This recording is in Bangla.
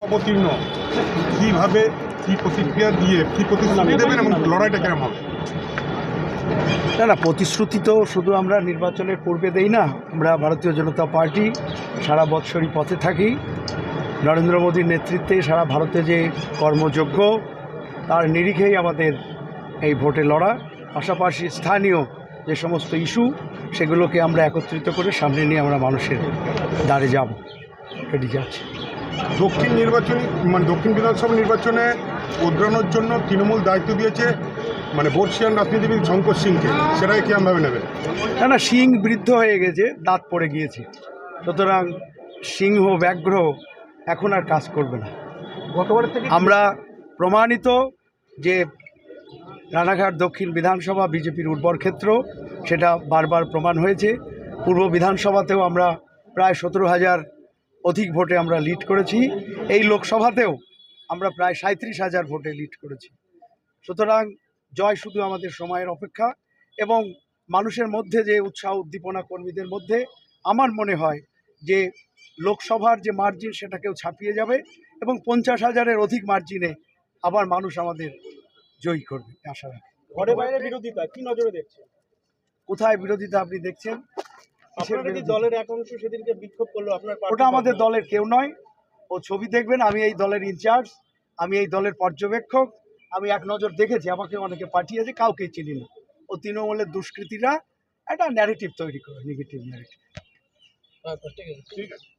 অবতীর্ণ কীভাবে কী প্রতিক্রিয়া দিয়ে কী প্রতিশ্রুতি দেবেন এবং লড়াইটা কেমন হবে? না, প্রতিশ্রুতি তো শুধু আমরা নির্বাচনের পূর্বে দেই না। আমরা ভারতীয় জনতা পার্টি সারা বৎসরই পথে থাকি। নরেন্দ্র মোদীর নেতৃত্বে সারা ভারতে যে কর্মযজ্ঞ, তার নিরিখেই আমাদের এই ভোটে লড়া। পাশাপাশি স্থানীয় যে সমস্ত ইস্যু, সেগুলোকে আমরা একত্রিত করে সামনে নিয়ে আমরা মানুষের দ্বারে যাব, রেডি যাচ্ছি। দক্ষিণ নির্বাচনী দক্ষিণ বিধানসভা নির্বাচনে উদ্রানোর জন্য তৃণমূল দায়িত্ব দিয়েছে বর্ষিয়ান রাজনীতিবিদ শঙ্কর সিংকে, সেটাই কেমনভাবে নেবেন? না, সিং বৃদ্ধ হয়ে গেছে, দাঁত পড়ে গিয়েছে, সুতরাং সিংহ ব্যাঘ্র এখন আর কাজ করবে না। গতবারের থেকে আমরা প্রমাণিত যে রানাঘাট দক্ষিণ বিধানসভা বিজেপির উর্বর ক্ষেত্র, সেটা বারবার প্রমাণ হয়েছে। পূর্ব বিধানসভাতেও আমরা প্রায় 17,000 অধিক ভোটে আমরা লিড করেছি। এই লোকসভাতেও আমরা প্রায় 37,000 ভোটে লিড করেছি। সুতরাং জয় শুধু আমাদের সময়ের অপেক্ষা, এবং মানুষের মধ্যে যে উৎসাহ উদ্দীপনা কর্মীদের মধ্যে, আমার মনে হয় যে লোকসভার যে মার্জিন সেটাকেও ছাপিয়ে যাবে এবং 50,000-এর অধিক মার্জিনে আবার মানুষ আমাদের জয়ী করবে আশা রাখি। ঘরে বাইরে বিরোধিতা কি নজরে দেখছেন? কোথায় বিরোধিতা আপনি দেখছেন? আপনারা কি দলের এক অংশ সেদিনকে বিক্ষোভ করলো? আপনার ওটা আমাদের দলের কেউ নয়। ও ছবি দেখবেন, আমি এই দলের ইনচার্জ, আমি এই দলের পর্যবেক্ষক। আমি এক নজর দেখেছি, আমাকে অনেকে পাঠিয়েছে, কাউকে চিনি না। ও তৃণমূলের দুষ্কৃতীরা একটা ন্যারেটিভ তৈরি করে, নেগেটিভ ন্যারেটিভ। ঠিক আছে।